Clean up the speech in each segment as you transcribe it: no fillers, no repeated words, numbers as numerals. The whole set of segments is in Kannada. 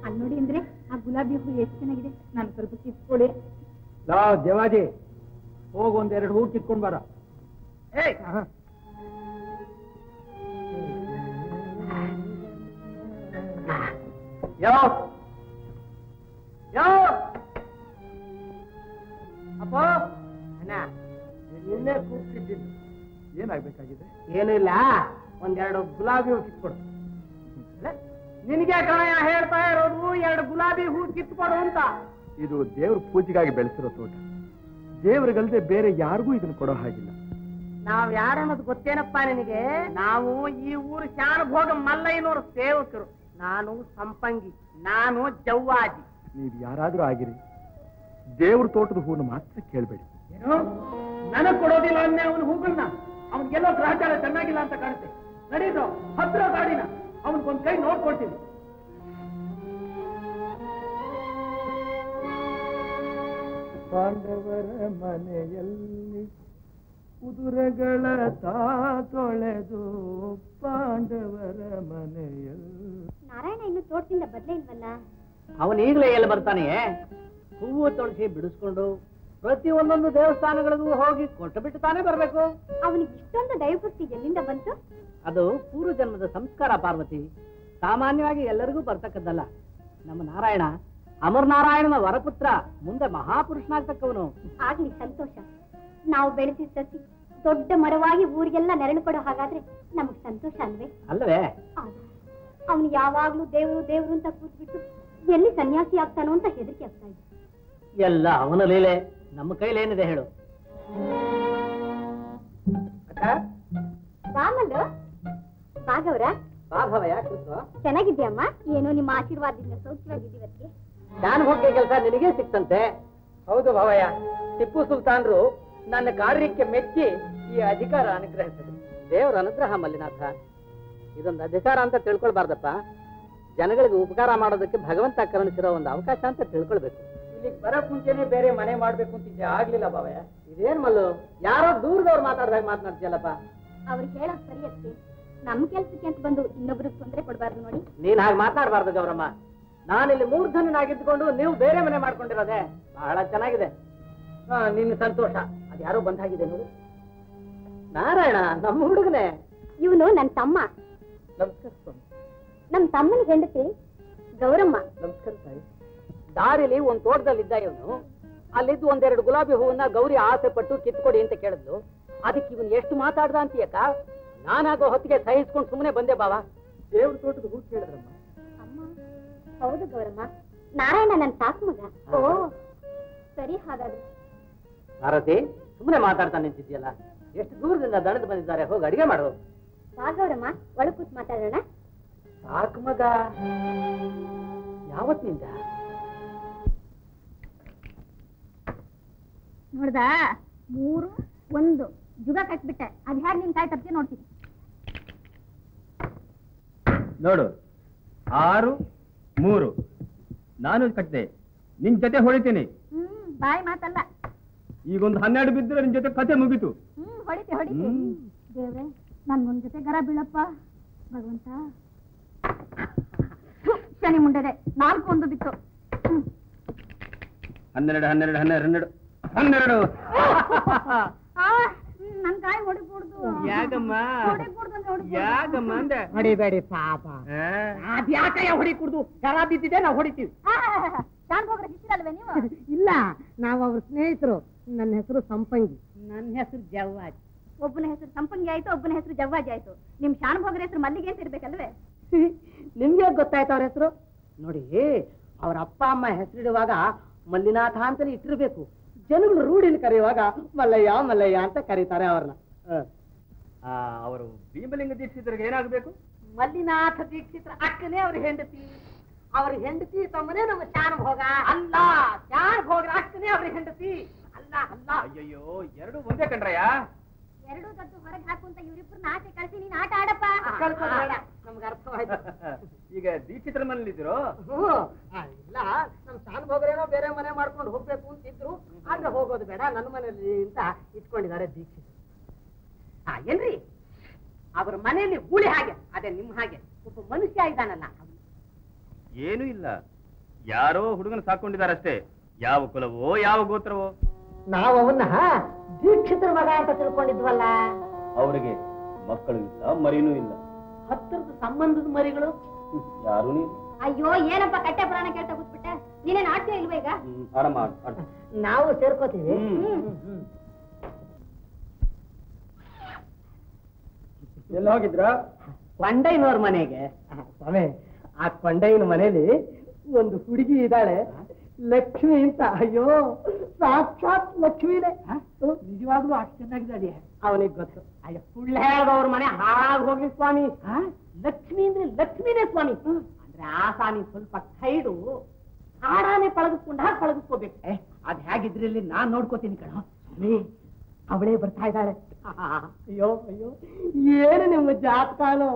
ಅಲ್ಲಿ ನೋಡಿ ಅಂದ್ರೆ ಆ ಗುಲಾಬಿ ಹೂ ಎಷ್ಟು ಚೆನ್ನಾಗಿದೆ, ನಾನು ಸ್ವಲ್ಪ ಕಿತ್ಕೊಡಿ. ದೇವಾಜಿ, ಹೋಗಿ ಒಂದೆರಡು ಹೂ ಕಿತ್ಕೊಂಡ್ ಬಾರ. ಅಪ್ಪ ನಿನ್ನೆ ಕೂಗ್ತಿದ್ದು ಏನಾಗ್ಬೇಕಾಗಿದೆ? ಏನೂ ಇಲ್ಲ, ಒಂದೆರಡು ಗುಲಾಬಿ ಹೂ ಕಿತ್ಕೊಡು. ನಿನಗೆ ಕಣಯ್ಯ ಹೇಳ್ತಾ ಇರೋದು, ಎರಡು ಗುಲಾಬಿ ಹೂ ಕಿತ್ಕೊಡು ಅಂತ. ಇದು ದೇವ್ರ ಪೂಜೆಗಾಗಿ ಬೆಳೆಸಿರೋ ತೋಟ, ದೇವ್ರಿಗಲ್ದೆ ಬೇರೆ ಯಾರಿಗೂ ಇದನ್ನ ಕೊಡೋ ಹಾಗಿಲ್ಲ. ನಾವ್ ಯಾರನ್ನೋದು ಗೊತ್ತೇನಪ್ಪ ನಿನಗೆ? ನಾವು ಈ ಊರು ಶಾನುಭೋಗ ಮಲ್ಲಯ್ಯನವ್ರ ಸೇವಕರು. ನಾನು ಸಂಪಂಗಿ, ನಾನು ಜವ್ವಾಜಿ. ನೀವ್ ಯಾರಾದ್ರೂ ಆಗಿರಿ, ದೇವ್ರ ತೋಟದ ಹೂವನ್ನು ಮಾತ್ರ ಕೇಳ್ಬೇಡಿ. ಏನು ನನಗ್ ಕೊಡೋದಿಲ್ಲ ಅನ್ನೆ ಅವನ ಹೂಗಳನ್ನ? ಅವನ್ಗೆಲ್ಲೋ ಗ್ರಹಚಾರ ಚೆನ್ನಾಗಿಲ್ಲ ಅಂತ ಕಾಣುತ್ತೆ. ನಡೀತು, ಹತ್ರ ಗಾಡಿನ ಅವನ್ಗೊಂದ್ ಕೈ ನೋಡ್ಕೊಳ್ತೀನಿ. ಪಾಂಡವರ ಮನೆಯಲ್ಲಿ ಕುದುರೆಗಳ ತೊಳೆದು ಪಾಂಡವರ ಮನೆಯಲ್ಲಿ. ನಾರಾಯಣ ಇನ್ನು ತೋಟದಿಂದ ಬದಲೇ ಇಲ್ವಲ್ಲ? ಅವನು ಈಗಲೇ ಎಲ್ಲಿ ಬರ್ತಾನೆ? ಹೂವು ತೊಳಸಿ ಬಿಡಿಸ್ಕೊಂಡು ಪ್ರತಿ ಒಂದೊಂದು ದೇವಸ್ಥಾನಗಳಿಗೂ ಹೋಗಿ ಕೊಟ್ಟು ಬಿಟ್ಟು ತಾನೇ ಬರ್ಬೇಕು. ಅವನಿಗೆ ಇಷ್ಟೊಂದು ದೈವಭಕ್ತಿ ಎಲ್ಲಿಂದ ಬಂತು? ಅದು ಪೂರ್ವ ಜನ್ಮದ ಸಂಸ್ಕಾರ ಪಾರ್ವತಿ. ಸಾಮಾನ್ಯವಾಗಿ ಎಲ್ಲರಿಗೂ ಬರ್ತಕ್ಕದ್ದಲ್ಲ. ನಮ್ಮ ನಾರಾಯಣ ಅಮರನಾರಾಯಣನ ವರಪುತ್ರ, ಮುಂದೆ ಮಹಾಪುರುಷನಾಗ್ತಕ್ಕವನು. ಆಗ್ಲಿ, ಸಂತೋಷ. ನಾವು ಬೆಳೆಸಿದ ಸಸಿ ದೊಡ್ಡ ಮರವಾಗಿ ಊರಿಗೆಲ್ಲ ನೆರಳು ಕೊಡೋ ಹಾಗಾದ್ರೆ ನಮಗ್ ಸಂತೋಷ ಅಲ್ವೇ? ಅಲ್ಲವೇ? ಅವನು ಯಾವಾಗ್ಲೂ ದೇವ್ರು ದೇವ್ರು ಅಂತ ಕೂತ್ಬಿಟ್ಟು ಎಲ್ಲಿ ಸನ್ಯಾಸಿ ಆಗ್ತಾನೋ ಅಂತ ಹೆದರಿಕೆ ಆಗ್ತಾ ಇದೆ. ಎಲ್ಲ ಅವನ ಲೀಲೆ, ನಮ್ಮ ಕೈಲೇನಿದೆ ಹೇಳು? ಬಾಮಲ್ಲು, ಭಾಗವ್ರ ಭಾಗವ ಯಾಕೆ ಚೆನ್ನಾಗಿದ್ಯಮ್ಮ? ಏನೋ ನಿಮ್ಮ ಆಶೀರ್ವಾದದಿಂದ ಸೌಖ್ಯವಾಗಿದ್ದೀವಕ್ಕೆ. ನಾನು ಹೋಗಿ ಕೆಲಸ ನಿನಗೆ ಸಿಕ್ತಂತೆ. ಹೌದು ಭಾವಯ್ಯ, ಟಿಪ್ಪು ಸುಲ್ತಾನ್ರು ನನ್ನ ಕಾರ್ಯಕ್ಕೆ ಮೆಚ್ಚಿ ಈ ಅಧಿಕಾರ ಅನುಗ್ರಹಿಸಿದ್ರು. ದೇವರ ಅನುಗ್ರಹ ಮಲ್ಲಿನಾಥ. ಇದೊಂದು ಅಧಿಕಾರ ಅಂತ ತಿಳ್ಕೊಳ್ಬಾರ್ದಪ್ಪ. ಜನಗಳಿಗೆ ಉಪಕಾರ ಮಾಡೋದಕ್ಕೆ ಭಗವಂತ ಕರುಣಿಸಿರೋ ಒಂದು ಅವಕಾಶ ಅಂತ ತಿಳ್ಕೊಳ್ಬೇಕು. ಇಲ್ಲಿಗೆ ಬರಕ್ ಮುಂಚೆನೆ ಬೇರೆ ಮನೆ ಮಾಡ್ಬೇಕು ಅಂತಿದ್ದೆ, ಆಗ್ಲಿಲ್ಲ ಭಾವಯ್ಯ. ಇದೇನ್ ಮಲ್ಲು, ಯಾರೋ ದೂರದವ್ರು ಮಾತಾಡ್ದಾಗ ಮಾತನಾಡ್ತೀಯಲ್ಲಪ್ಪ? ಅವ್ರು ಹೇಳೋದ್ ಸರಿ ಅಷ್ಟೇ. ನಮ್ ಕೆಲ್ಸಕ್ಕೆ ಅಂತ ಬಂದು ಇನ್ನೊಬ್ರಿಗೆ ತೊಂದರೆ ಕೊಡ್ಬಾರ್ದು ನೋಡಿ. ನೀನ್ ಹಾಗೆ ಮಾತನಾಡಬಾರ್ದು ಗೌರಮ್ಮ. ನಾನಿಲ್ಲಿ ಮೂರ್ಧನಾಗಿದ್ದುಕೊಂಡು ನೀವು ಬೇರೆ ಮನೆ ಮಾಡ್ಕೊಂಡಿರೋದೆ ಬಹಳ ಚೆನ್ನಾಗಿದೆ. ನಿನ್ನ ಸಂತೋಷ. ಅದ್ಯಾರೋ ಬಂದಾಗಿದೆ ನೋಡು. ನಾರಾಯಣ ನಮ್ಮ ಹುಡುಗನೇ. ಇವನು ನನ್ ತಮ್ಮ. ನಮಸ್ಕಾರ ಸ್ವಾಮಿ. ನಮ್ ತಮ್ಮನ ಹೆಂಡತಿ ಗೌರಮ್ಮ. ನಮಸ್ಕಾರ ತಾಯಿ. ದಾರಿಲಿ ಒಂದ್ ತೋಟದಲ್ಲಿದ್ದ ಇವನು. ಅಲ್ಲಿದ್ದು ಒಂದೆರಡು ಗುಲಾಬಿ ಹೂವನ್ನ ಗೌರಿ ಆಸೆ ಪಟ್ಟು ಕಿತ್ಕೊಡಿ ಅಂತ ಕೇಳಿದ್ಲು. ಅದಕ್ಕೆ ಇವನ್ ಎಷ್ಟು ಮಾತಾಡ್ದ ಅಂತೀಯಕ್ಕ? ನಾನಾಗೋ ಹೊತ್ತಿಗೆ ಸಹಿಸ್ಕೊಂಡು ಸುಮ್ಮನೆ ಬಂದೆ ಬಾವ. ದೇವ್ರ ತೋಟದ ಹೂ ಕೇಳಿದ್ರಮ್ಮ. ಹೌದು ಗೌರಮ್ಮ, ನಾರಾಯಣ ನನ್ ಸಾಕು ಮಗ. ಓ ಸರಿ, ಹಾಗಾದ್ರೆ ಭಾರತಿ ಸುಮ್ಮನೆ ಮಾತಾಡ್ತಾ ನಿಂತಿದ್ಯಲ್ಲ, ಎಷ್ಟು ದೂರದಿಂದ ದಣದು ಬಂದಿದ್ದಾರೆ. ಹೋಗಿ ಅಡಿಗೆ ಮಾಡು. ಬಾ ಗೌರಮ್ಮ, ಒಳಗ್ ಕೂತ್ ಮಾತಾಡೋಣ. ಸಾಕು ಮಗ. ಯಾವತ್ತಿನಿಂದ ನೋಡ್ದ? 3, 1 ಜುಗ ಕಟ್ಬಿಟ್ಟೆ. ಅದ್ ಹೇಗೆ ನಿನ್ ಕಾಯಿ ತಪ್ಪಿಗೆ ನೋಡ್ತೀನಿ ನೋಡು. 6, 3 ನಾನು ಕಟ್ಟಿದೆ. ನಿನ್ ಜೊತೆ ಹೊಡಿತೀನಿ. ಬಾಯಿ ಮಾತಲ್ಲ. ಈಗೊಂದು 12 ಬಿದ್ದರೆ ನಿನ್ ಜೊತೆ ಕತೆ ಮುಗೀತು. ಹೊಡಿತಿ. ದೇವ್ರೆ, ನನ್ಗೊಂದ್ ಜೊತೆ ಗರ ಬೀಳಪ್ಪ ಭಗವಂತ. ಶನಿ ಮುಂಡೆದೆ. 4, 1 ಬಿತ್ತು. 12 ನನ್ ಕಾಯಿ ಹೊಡಿಕೂಡ್ದು. ಯಾಕಮ್ಮ ಯಾಕಮ್ಮ ಅಂದೆ? ಹೊಡಿಬೇಡಿ ಪಾಪ. ಅದ್ಯಾಕಯ್ಯ ಹೊಡಿ ಕುಡ್ದು ಕರ ಬಿದ್ದಿದೆ, ನಾವು ಹೊಡಿತೀವಿ. ಶಾನ್ ಹೋಗ್ರೆ ಶಿಷ್ಯರಲ್ವೇ ನೀವು? ಇಲ್ಲ, ನಾವು ಅವ್ರ ಸ್ನೇಹಿತರು. ನನ್ನ ಹೆಸರು ಸಂಪಂಗಿ. ನನ್ನ ಹೆಸರು ಜವ್ವಾಜ್. ಒಬ್ಬನ ಹೆಸರು ಸಂಪಂಗಿ ಆಯ್ತು, ಒಬ್ಬನ ಹೆಸರು ಜವ್ವಾಜ್ ಆಯ್ತು. ನಿಮ್ ಶಾನ್ ಹೋಗ್ರ ಹೆಸರು ಮಲ್ಲಿಗೆ ಅಂತ ಇರ್ಬೇಕಲ್ವೇ? ನಿಮ್ಗೆ ಗೊತ್ತಾಯ್ತು ಅವ್ರ ಹೆಸರು? ನೋಡಿ, ಅವ್ರ ಅಪ್ಪ ಅಮ್ಮ ಹೆಸರಿಡುವಾಗ ಮಲ್ಲಿನಾಥ ಅಂತಲೇ ಇಟ್ಟಿರ್ಬೇಕು. ಜನಗಳು ರೂಢಿಲಿ ಕರೆಯುವಾಗ ಮಲ್ಲಯ್ಯ ಮಲ್ಲಯ್ಯ ಅಂತ ಕರೀತಾರೆ ಅವ್ರನ್ನ. ಅವರು ಭೀಮಲಿಂಗ ದೀಕ್ಷಿತರಿಗೆ ಏನಾಗಬೇಕು? ಮಲ್ಲಿನಾಥ ದೀಕ್ಷಿತರ ಅಕ್ಕನೇ ಅವ್ರ ಹೆಂಡತಿ. ಅವ್ರ ಹೆಂಡತಿ ತಮ್ಮನೇ ನಮ್ಮ ಶಾನುಭೋಗ. ಅಲ್ಲ, ಶಾನುಭೋಗರ ಅಕ್ಕನೇ ಅವ್ರ ಹೆಂಡತಿ. ಅಲ್ಲ ಅಲ್ಲ. ಅಯ್ಯಯ್ಯೋ, 2 ಒಂದೇ ಕಣ್ರಯ್ಯ. 2 ಗದ್ದು ಹೊರಗೆ ಹಾಕುಂತ ಇವ್ರಿಬ್ರು ಆಚೆ ಕಳ್ಸಿ ನೀನ್ ಆಟ ಆಡಪ್ಪ. ನಮ್ಗೆ ಅರ್ಥವಾಯ್ತು. ಈಗ ದೀಕ್ಷಿತರ ಮನೇಲಿದ್ರು? ಇಲ್ಲ, ನಮ್ ಶಾನುಭೋಗರೇನೋ ಬೇರೆ ಮನೆ ಮಾಡ್ಕೊಂಡು ಹೋಗ್ಬೇಕು ಅಂತಿದ್ರು. ಆದ್ರೆ ಹೋಗೋದು ಬೇಡ, ನನ್ನ ಮನೆಯಲ್ಲಿ ಅಂತ ಇಟ್ಕೊಂಡಿದ್ದಾರೆ ದೀಕ್ಷಿತರು. ಏನ್ರಿ, ಅವ್ರ ಮನೆಯಲ್ಲಿ ಗೂಳಿ ಹಾಗೆ, ಅದೇ ನಿಮ್ ಹಾಗೆ ಒಬ್ಬ ಮನುಷ್ಯ ಇದ್ದಾನಲ್ಲ. ಏನೂ ಇಲ್ಲ, ಯಾರೋ ಹುಡುಗನ ಸಾಕೊಂಡಿದಾರಷ್ಟೇ. ಯಾವ ಕುಲವೋ ಯಾವ ಗೋತ್ರವೋ. ನಾವು ಅವನ್ನ ದೀಕ್ಷಿತರ ಮಗ ಅಂತ ತಿಳ್ಕೊಂಡಿದ್ವಲ್ಲ. ಅವರಿಗೆ ಮಕ್ಕಳು ಇಲ್ಲ, ಮರಿನೂ ಇಲ್ಲ. ಹತ್ತಿರದ ಸಂಬಂಧದ ಮರಿಗಳು ಯಾರೂ ಅಯ್ಯೋ ಏನಪ್ಪ ಕಟ್ಟೆ ಪುರಾಣ ಕೇಳ್ತಾ ಕೂತ್ಬಿಟ್ಟೆ. ನೀನೇನ್ ಆಡ್ತೀಯ ಇಲ್ವಾ ಈಗ? ಆಡಮ್ಮ. ನಾವು ಸೇರ್ಕೋತೀವಿ. ಎಲ್ಲ ಹೋಗಿದ್ರ? ಕೊಂಡೈನವ್ರ ಮನೆಗೆ. ಸ್ವಾಮಿ, ಆ ಕೊಂಡೈನ ಮನೇಲಿ ಒಂದು ಹುಡುಗಿ ಇದ್ದಾಳೆ, ಲಕ್ಷ್ಮಿ ಅಂತ. ಅಯ್ಯೋ, ಸಾಕ್ಷಾತ್ ಲಕ್ಷ್ಮಿನೇ. ನಿಜವಾಗ್ಲೂ ಅಷ್ಟು ಚೆನ್ನಾಗಿದ್ದಾಳೆ. ಅವನಿಗೆ ಗೊತ್ತು. ಅಯ್ಯೋ, ಸುಳ್ಳು ಹೇಳದವ್ರ ಮನೆ ಹಾಳಾಗಿ ಹೋಗ್ಲಿ ಸ್ವಾಮಿ. ಲಕ್ಷ್ಮಿ ಅಂದ್ರೆ ಲಕ್ಷ್ಮಿನೇ ಸ್ವಾಮಿ. ಅಂದ್ರೆ ಆ ಸ್ವಾಮಿ ಸ್ವಲ್ಪ ಕೈಡು ಹಾಡಾನೆ ಪಳಗಿಸ್ಕೊಂಡ ಹಾಗೆ ಪಳಗಿಸ್ಕೋಬೇಕು. ಅದ್ ಹೇಗಿದ್ರಲ್ಲಿ ನಾನ್ ನೋಡ್ಕೋತೀನಿ ಕಣ. ಅವಳೇ ಬರ್ತಾ ಇದ್ದಾಳೆ. ಅಯ್ಯೋ ಅಯ್ಯೋ, ಏನು ನಿಮ್ಮ ಜಾತಕಾನು.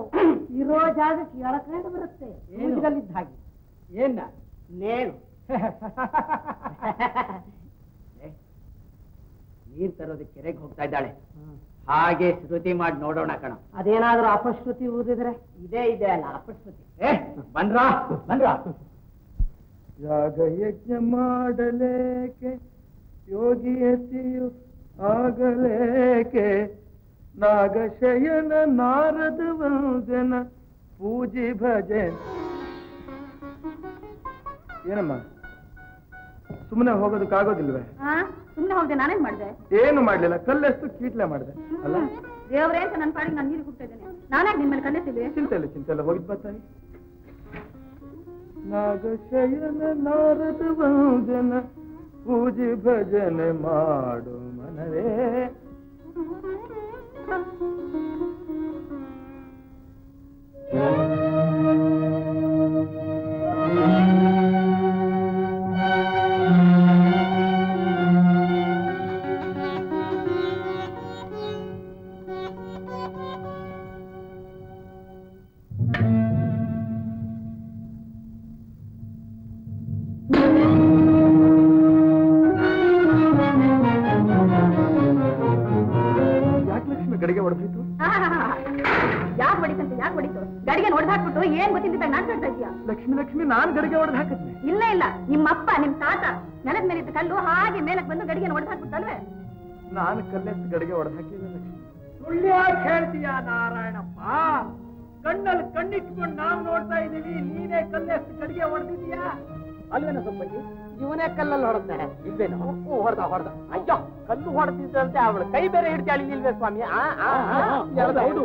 ಇರೋ ಜಾಗಕ್ಕೆ ಎಳಕಂಡು ಬರುತ್ತೆ. ಏನಿದ್ದ ಹಾಗೆ. ಏನ ನೇಣು ನೀರ್ ತರೋದಕ್ಕೆ ಕೆರೆಗೆ ಹೋಗ್ತಾ ಇದ್ದಾಳೆ. ಹಾಗೆ ಶ್ರುತಿ ಮಾಡಿ ನೋಡೋಣ ಕಣ. ಅದೇನಾದ್ರೂ ಅಪಶ್ರುತಿ ಊದಿದ್ರೆ ಇದೇ ಇದೆ ಅಲ್ಲ ಅಪಶ್ರುತಿ. ಬಂದ್ರಾ ಬಂದ್ರಾ? ಯಾಗ ಯಜ್ಞ ಮಾಡಲೇಕೆ ಯೋಗಿಯತಿಯು ಆಗಲೇಕೆ, ನಾಗಶಯನ ನಾರದ ವಂದನ ಪೂಜಿ ಭಜೆ. ಏನಮ್ಮ ಸುಮ್ಮನೆ ಹೋಗೋದಕ್ಕಾಗೋದಿಲ್ವೇ? ಸುಮ್ನೆ ಹೋದೆ, ನಾನೇನ್ ಮಾಡ್ದೆ? ಏನು ಮಾಡ್ಲಿಲ್ಲ, ಕಲ್ಲೆಷ್ಟು ಕೀಟ್ಲೆ ಮಾಡ್ದೆ ಅಲ್ಲ. ದೇವ್ರೇ ಅಂತ ನನ್ನ ಪಾಡಿಗೆ ನಾನು ನೀರು ಹುಡ್ತಾ ಇದ್ದೇನೆ. ನಾನೇ ನಿನ್ ಮೇಲೆ ಕಲ್ಲೆತ್ತಿದ್ದೆ. ಚಿಂತೆ ಇಲ್ಲ ಹೋಗಿದ್ ಬರ್ತಾನೆ. ನಾಗಶಯನ ನಾರದ ವಂದನ ಪೂಜೆ ಭಜನೆ ಮಾಡು ಮನವೇ. ಗಡಿಗೆ ಹೊಡೆದಿತ್ತು. ಯಾಕೆ ಹೊಡಿತಂತೆ? ಯಾಕೆ ಹೊಡಿತು? ಗಡಿಗೆ ಹೊಡೆದು ಹಾಕ್ಬಿಟ್ಟು ಏನ್ ಗೊತ್ತಿದ್ದ ನಾನ್ ಹೇಳ್ತಾ ಇದೀಯಾ? ಲಕ್ಷ್ಮಿ ನಾನ್ ಗಡಿಗೆ ಹೊಡೆದು ಹಾಕಿದ್ನೆ. ಇಲ್ಲ ಇಲ್ಲ, ನಿಮ್ಮಪ್ಪ ನಿಮ್ ತಾತ ನೆಲದ ಮೇಲಿದ್ದ ಕಲ್ಲು ಹಾಗೆ ಮೇಲಕ್ ಬಂದು ಗಡಿಗೆ ಹೊಡೆದು ಹಾಕ್ಬಿಟ್ಟಲ್ವೇ? ನಾನು ಕಲ್ಲೆಷ್ಟು ಗಡಿಗೆ ಹೊಡೆದು ಹಾಕಿದ್ದೆ ಲಕ್ಷ್ಮಿ. ಸುಳ್ಳು ಹೇಳ್ತೀಯ ನಾರಾಯಣಪ್ಪ? ಕಣ್ಣಲ್ಲಿ ಕಣ್ಣಿಟ್ಕೊಂಡು ನಾವು ನೋಡ್ತಾ ಇದೀವಿ, ನೀನೇ ಕಲ್ಲೆಷ್ಟು ಗಡಿಗೆ ಹೊಡೆದಿದ್ಯಾ? ಅಲ್ವೇನೋ ಸೊಪ್ಪಿ, ಇವನೇ ಕಲ್ಲಲ್ಲಿ ಹೊಡೆದಾರೆ. ಇಲ್ವೇನೋ? ಹೊಡೆದ. ಅಯ್ಯೋ, ಕಲ್ಲು ಹೊಡೆದಿದ್ದಂತೆ ಅವಳು ಕೈ ಬೇರೆ ಹಿಡ್ತಾಳಿ ಇಲ್ವೇ ಸ್ವಾಮಿ? ಹೌದು.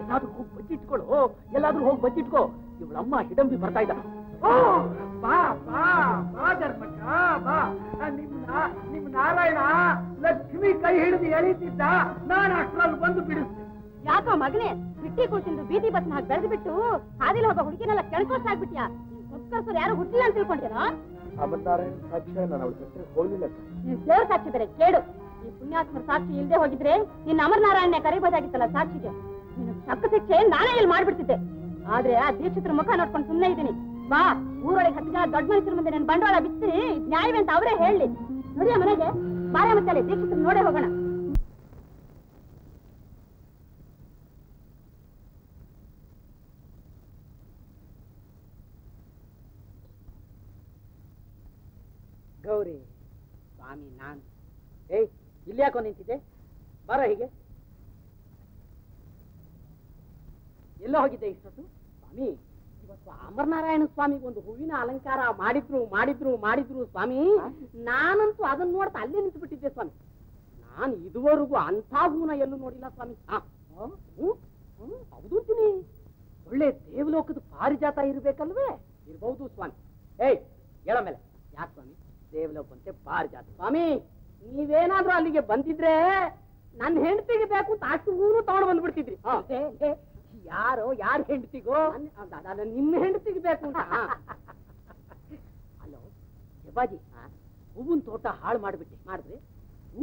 ಎಲ್ಲಾದ್ರೂ ಹೋಗಿ ಬಚ್ಚಿಟ್ಕೊಳ್ಳು, ಎಲ್ಲಾದ್ರೂ ಹೋಗಿ ಬಚ್ಚಿಟ್ಕೋ. ಇವಳಮ್ಮ ಹಿಡಂಬಿ ಬರ್ತಾ ಇದ್ದ. ಬಾ ಬಾ ಬಾ ಧರ್ಮಕ್ಕ ಬಾ. ನಿಮ್ ನಾರಾಯಣ ಲಕ್ಷ್ಮಿ ಕೈ ಹಿಡಿದು ಎಳೀತಿದ್ದ, ನಾನು ಅಷ್ಟ್ರಲ್ಲಿ ಬಂದು ಬಿಡಿಸ್ತೆ. ಯಾಕೋ ಮಗನೇ, ಬಿಟ್ಟಿ ಕೂತಿಂದು ಬೀದಿ ಬಸ್ನ ಹಾಕಿ ಬೆಳೆದು ಬಿಟ್ಟು ಹಾದಿಲಿ ಹೋಗೋ ಹುಡುಗಿನೆಲ್ಲ ಕೆಳ್ಕೋಸಾಗ್ಬಿಟ್ಯಾ? ಸೊಕ್ಕರ್ಸರು ಯಾರು ಹುಟ್ಟಿಲ್ಲ ಅಂತ ತಿಳ್ಕೊಂಡಿರೋ? ಅಮರನಾರಾಯಣ ಸಾಕ್ಷಿ ನಾನು ಅವಳ ಜೊತೆ ಹೋಗ್ಲಿಲ್ಲ. ನೀನ್ ದೇವ್ರ ಸಾಕ್ಷಿ ಬೇರೆ ಕೇಳು. ಈ ಪುಣ್ಯಾತ್ಮರ ಸಾಕ್ಷಿ ಇಲ್ದೆ ಹೋಗಿದ್ರೆ ನಿನ್ನ ಅಮರನಾರಾಯಣ ಕರಿಬೋದಾಗಿತ್ತಲ್ಲ ಸಾಕ್ಷಿಗೆ. ನೀನು ತಕ್ಕ ಶಿಕ್ಷೆ ನಾನೇ ಇಲ್ಲಿ ಮಾಡ್ಬಿಡ್ತಿದ್ದೆ. ಆದ್ರೆ ಆ ದೀಕ್ಷಿತರ ಮುಖ ನೋಡ್ಕೊಂಡು ಸುಮ್ಮನೆ ಇದ್ದೀನಿ. ಬಾ, ಊರೊಳಗೆ 10 ಜನ ದೊಡ್ಡ ಮನುಷ್ಯರ ಮುಂದೆ ನನ್ನ ಬಂಡವಾಳ ಬಿತ್ತಿ ನ್ಯಾಯವೇ ಅಂತ ಅವರೇ ಹೇಳಿ. ನೋಡಿಯ ಮನೆಗೆ ಬಾಳೆ ಮತ್ತಲೆ ದೀಕ್ಷಿತರ ನೋಡೇ ಹೋಗೋಣ. ಗೌರಿ ಸ್ವಾಮಿ, ನಾನು ಇಲ್ಲಿ ಯಾಕೋ ನಿಂತಿದ್ದೆ? ಬಾರ ಹೀಗೆ. ಎಲ್ಲ ಹೋಗಿದ್ದೆ ಇಷ್ಟೊತ್ತು? ಸ್ವಾಮಿ, ಇವತ್ತು ಅಮರನಾರಾಯಣ ಸ್ವಾಮಿಗೆ ಒಂದು ಹೂವಿನ ಅಲಂಕಾರ ಮಾಡಿದ್ರು ಸ್ವಾಮಿ. ನಾನಂತೂ ಅದನ್ನ ನೋಡ್ತಾ ಅಲ್ಲೇ ನಿಂತು ಬಿಟ್ಟಿದ್ದೆ ಸ್ವಾಮಿ. ನಾನು ಇದುವರೆಗೂ ಅಂಥ ಹೂನ ಎಲ್ಲೂ ನೋಡಿಲ್ಲ ಸ್ವಾಮಿ. ಹೌದು ಅಂತೀನಿ. ಒಳ್ಳೆ ದೇವಲೋಕದ ಪಾರಿಜಾತ ಇರ್ಬೇಕಲ್ವೇ? ಇರ್ಬಹುದು ಸ್ವಾಮಿ. ಹೇಳ ಮೇಲೆ ಯಾಕೆ ಸ್ವಾಮಿ ದೇವಲೋಕ ಅಂತೆ ಪಾರಿಜಾತ? ಸ್ವಾಮಿ, ನೀವೇನಾದ್ರೂ ಅಲ್ಲಿಗೆ ಬಂದಿದ್ರೆ ನನ್ನ ಹೆಂಡತಿಗೆ ಬೇಕು ಅಂತ ಅಷ್ಟು ಹೂನು ತಗೊಂಡು ಬಂದ್ಬಿಡ್ತಿದ್ರಿ. ಯಾರು ಹೆಂಡತಿಗೋ? ನಿಮ್ಮ ಹೆಂಡತಿಗೆ ಬೇಕು ಅಂತ. ಅಲ್ಲೋ ಜಪಾಜಿ, ಹೂವಿನ ತೋಟ ಹಾಳು ಮಾಡಿದ್ರೆ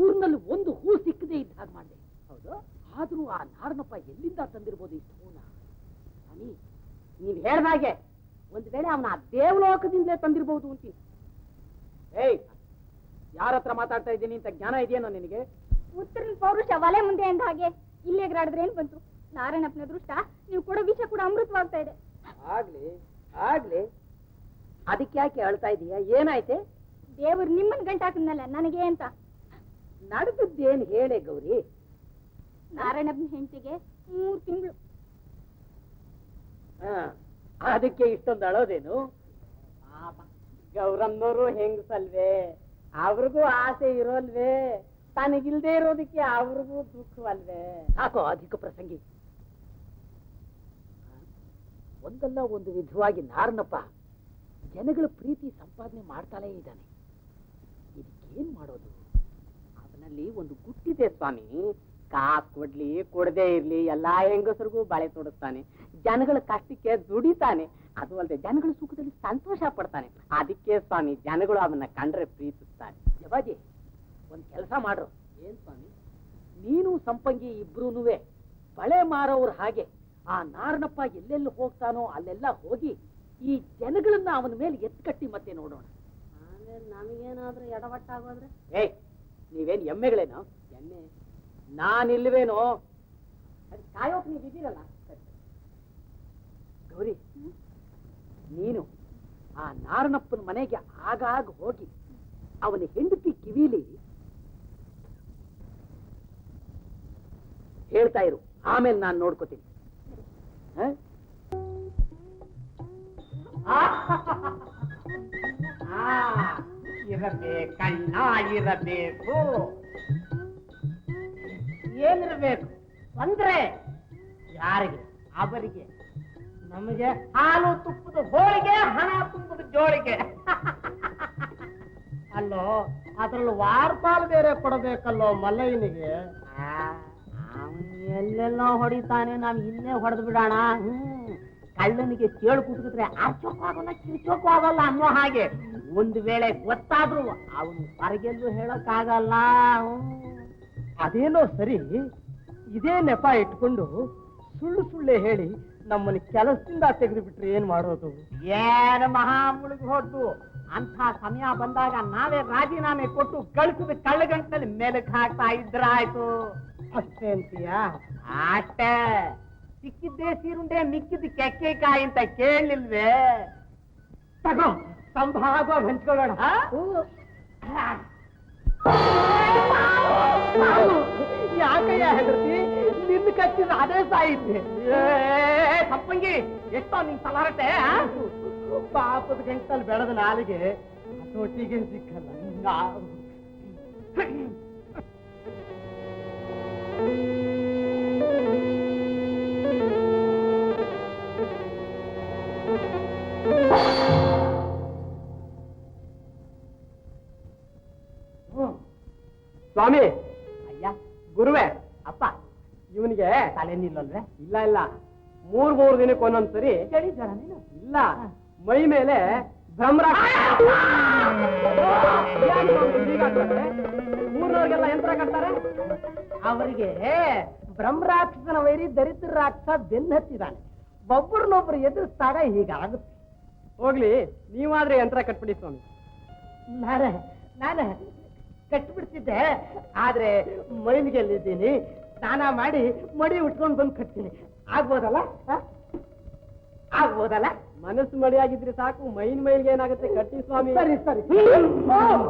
ಊರಿನಲ್ಲಿ ಒಂದು ಹೂ ಸಿಕ್ಕದೆ ಇದ್ದ ಹಾಗೆ ಮಾಡಿದೆ. ಹೌದು, ಆದ್ರೂ ಆ ನಾರನಪ್ಪ ಎಲ್ಲಿಂದ ತಂದಿರ್ಬೋದು ಇಷ್ಟು ಹೂನ? ಸ್ವಾಮಿ, ನೀವ್ ಹೇಳ್ದಾಗೆ ಒಂದ್ ವೇಳೆ ಅವನ ಆ ದೇವಲೋಕದಿಂದಲೇ ತಂದಿರ್ಬಹುದು ಅಂತೀನಿ. ಯಾರ ಹತ್ರ ಮಾತಾಡ್ತಾ ಇದ್ದೀನಿ ಅಂತ ಜ್ಞಾನ ಇದೆಯೇನೋ ನಿನಗೆ? ಉತ್ತರ ಪೌರುಷ ಒಲೆ ಮುಂದೆ ಅಂದ ಹಾಗೆ ಇಲ್ಲೇ ಎಗರಾಡಿದ್ರೆ ಏನ್ ಬಂತು? ನಾರಾಯಣಪ್ಪನ ಅದೃಷ್ಟ ನೀವು ಕೊಡೋ ವಿಷಯ ಕೂಡ ಅಮೃತವಾಗ್ತಾ ಇದೆ. ಆಗ್ಲಿ ಅದಕ್ಕೆ ಯಾಕೆ ಅಳ್ತಾ ಇದೀಯಾ? ಏನಾಯ್ತೆ? ದೇವ್ರು ನಿಮ್ಮನ್ ಗಂಟಾಕನ್ನಲ್ಲ ನನಗೆ ಅಂತ. ನಡೆದದ್ದೇನು ಹೇಳೆ ಗೌರಿ? ನಾರಾಯಣಪ್ಪನ ಹೆಂಡತಿಗೆ 3 ತಿಂಗಳು. ಅದಕ್ಕೆ ಇಷ್ಟೊಂದು ಅಳೋದೇನು? ಗೌರಮ್ಮನವರು ಹೆಂಗಸಲ್ವೇ, ಅವ್ರಿಗೂ ಆಸೆ ಇರೋಲ್ವೇ, ತನಗಿಲ್ದೇ ಇರೋದಕ್ಕೆ ಅವ್ರಿಗೂ ದುಃಖವಲ್ವೇ. ಸಾಕೋ ಅಧಿಕ ಪ್ರಸಂಗಿ. ಒಂದಲ್ಲ ಒಂದು ವಿಧವಾಗಿ ನಾರನಪ್ಪ ಜನಗಳ ಪ್ರೀತಿ ಸಂಪಾದನೆ ಮಾಡ್ತಾಲೇ ಇದ್ದಾನೆ. ಇದಕ್ಕೇನ್ ಮಾಡೋದು? ಅವನಲ್ಲಿ ಒಂದು ಗುಟ್ಟಿದೆ ಸ್ವಾಮಿ. ಕಾಸು ಕೊಡ್ಲಿ ಕೊಡದೇ ಇರ್ಲಿ ಎಲ್ಲಾ ಹೆಂಗಸರಿಗೂ ಬಳೆ ತೊಡಿಸ್ತಾನೆ, ಜನಗಳ ಕಷ್ಟಕ್ಕೆ ದುಡಿತಾನೆ, ಅದು ಅಲ್ಲದೆ ಜನಗಳ ಸುಖದಲ್ಲಿ ಸಂತೋಷ ಪಡ್ತಾನೆ. ಅದಕ್ಕೆ ಸ್ವಾಮಿ ಜನಗಳು ಅವನ್ನ ಕಂಡ್ರೆ ಪ್ರೀತಿಸ್ತಾರೆ. ಜವಾಜಿ, ಒಂದ್ ಕೆಲಸ ಮಾಡ್ರು. ಏನ್ ಸ್ವಾಮಿ? ನೀನು ಸಂಪಂಗಿ ಇಬ್ರುನುವೆ ಬಳೆ ಮಾರೋವ್ರ ಹಾಗೆ ಆ ನಾರನಪ್ಪ ಎಲ್ಲೆಲ್ಲಿ ಹೋಗ್ತಾನೋ ಅಲ್ಲೆಲ್ಲ ಹೋಗಿ ಈ ಜನಗಳನ್ನ ಅವನ ಮೇಲೆ ಎತ್ಕಟ್ಟಿ ಮತ್ತೆ ನೋಡೋಣ. ಆಮೇಲೆ ನಮಗೇನಾದ್ರೂ ಎಡವಟ್ಟಾಗೋದ್ರೆ? ನೀವೇನ್ ಎಮ್ಮೆಗಳೇನೋ? ಎಮ್ಮೆ ನಾನಿಲ್ವೇನೋ? ಕಾಯೋಕ್ ನೀವಿದ್ದೀರಲ್ಲ. ಗೌರಿ, ನೀನು ಆ ನಾರನಪ್ಪನ ಮನೆಗೆ ಆಗಾಗ ಹೋಗಿ ಅವನ ಹೆಂಡತಿ ಕಿವಿಲಿ ಹೇಳ್ತಾ ಇರು. ಆಮೇಲೆ ನಾನು ನೋಡ್ಕೋತೀನಿ. ಇರಬೇಕಣ್ಣ, ಇರಬೇಕು. ಏನಿರಬೇಕು ಅಂದ್ರೆ ಯಾರಿಗೆ? ಅವರಿಗೆ. ನಮಗೆ ಹಾಲು ತುಪ್ಪದ ಹೋಳಿಗೆ, ಹಣ ತುಂಬದ ಜೋಳಿಗೆ. ಅಲ್ಲೋ, ಅದ್ರಲ್ಲಿ ವಾರಪಾಲು ಬೇರೆ ಕೊಡಬೇಕಲ್ಲೋ ಮಲ್ಲಯ್ಯನಿಗೆ. ಎಲ್ಲೆಲ್ಲೋ ಹೊಡಿತಾನೆ, ನಾವ್ ಇಲ್ಲೇ ಹೊಡೆದು ಬಿಡೋಣ. ಕಳ್ಳನಿಗೆ ಚೇಳು ಕುಟ್ಕಿದ್ರೆ ಅರ್ಚೋಕು ಆಗೋಲ್ಲ, ಕಿರ್ಚೋಕು ಆಗೋಲ್ಲ ಅನ್ನೋ ಹಾಗೆ ಒಂದು ವೇಳೆ ಗೊತ್ತಾದ್ರು ಅವನು ಹೊರಗೆಲ್ಲೂ ಹೇಳಕ್ಕಾಗಲ್ಲ. ಅದೇನೋ ಸರಿ, ಇದೇ ನೆಪ ಇಟ್ಕೊಂಡು ಸುಳ್ಳು ಸುಳ್ಳೆ ಹೇಳಿ ನಮ್ಮನ್ನ ಕೆಲಸದಿಂದ ತೆಗೆದು ಬಿಟ್ರೆ ಏನ್ ಮಾಡೋದು? ಏನು ಮಹಾ ಮುಳುಗಿ ಹೊಡ್ದು ಅಂತ ಸಮಯ ಬಂದಾಗ ನಾವೇ ರಾಜೀನಾಮೆ ಕೊಟ್ಟು ಗಳಿಸಿದ ಕಳ್ಳಗಂಟಲ್ಲಿ ಮೇಲಕ್ಕೆ ಹಾಕ್ತಾ ಇದ್ರಾಯ್ತು. ಅಷ್ಟೇ ಅಂತೀಯ? ಅಷ್ಟೇ. ಸಿಕ್ಕಿದ್ದೇ ಸೀರುಂಡೆ, ಮಿಕ್ಕಿದ ಕೆಕ್ಕೆಕಾಯಿ ಅಂತ ಕೇಳಲಿಲ್ವೇ? ತಗೋ, ಸಂಭಾಗ ಹಂಚ್ಕೊಳ್ಳೋಣ. ಯಾಕಯ್ಯ ಹೆದರ್ತಿ? ನಿನ್ನ ಕಚ್ಚಿದ ಅದೇ ಸಾಯಿದ್ದೆ. ತಪ್ಪಂಗಿ, ಎಷ್ಟೋ ನಿನ್ ಸಲಾರಟೆ. ಪಾಪದ ಗಂಟಲ್ಲಿ ಬೆಳೆದ ನಾಲಿಗೆ ಹತೋಟಿಗೆ ಸಿಕ್ಕಲ್ಲ. ಸ್ವಾಮಿ, ಅಯ್ಯ, ಗುರುವೆ, ಅಪ್ಪ, ಇವನಿಗೆ ತಲೆ ನಿಲ್ಲಲ್ವೇ? ಇಲ್ಲ ಇಲ್ಲ, 3 ದಿನಕ್ಕೆ ಒಂದೊಂದ್ಸರಿ ಹೇಳಿದ್ದಾರ ನೀನು? ಇಲ್ಲ, ಮೈ ಮೇಲೆ ಊರ್ನವ್ರಿಗೆಲ್ಲ ಯಂತ್ರ ಕಟ್ತಾರೆ. ಅವರಿಗೆ ಬ್ರಹ್ಮರಾಕ್ಷಸನ ವೈರಿ ದರಿದ್ರ ರಾಕ್ಷಸ ಬೆನ್ನತ್ತಿದ್ದಾನೆ. ಒಬ್ಬರನ್ನೊಬ್ರು ಎದುರಿಸಿದಾಗ ಹೀಗಾಗುತ್ತೆ. ಹೋಗ್ಲಿ, ನೀವಾದ್ರೆ ಯಂತ್ರ ಕಟ್ಬಿಡಿ ಸ್ವಾಮಿ. ನಾನೇ ಕಟ್ಬಿಡ್ತಿದ್ದೆ, ಆದ್ರೆ ಮೈಲಿಗೆಲ್ಲಿದ್ದೀನಿ, ಸ್ನಾನ ಮಾಡಿ ಮಡಿ ಉಟ್ಕೊಂಡು ಬಂದು ಕಟ್ತೀನಿ. ಆಗ್ಬೋದಲ್ಲ? ಆಗ್ಬೋದಲ್ಲ? ಮನಸ್ಸು ಮಡಿಯಾಗಿದ್ರೆ ಸಾಕು, ಮೈಲಿಗೆ ಏನಾಗುತ್ತೆ? ಕಟ್ಟಿ ಸ್ವಾಮಿ. ಸರಿ ಸರಿ.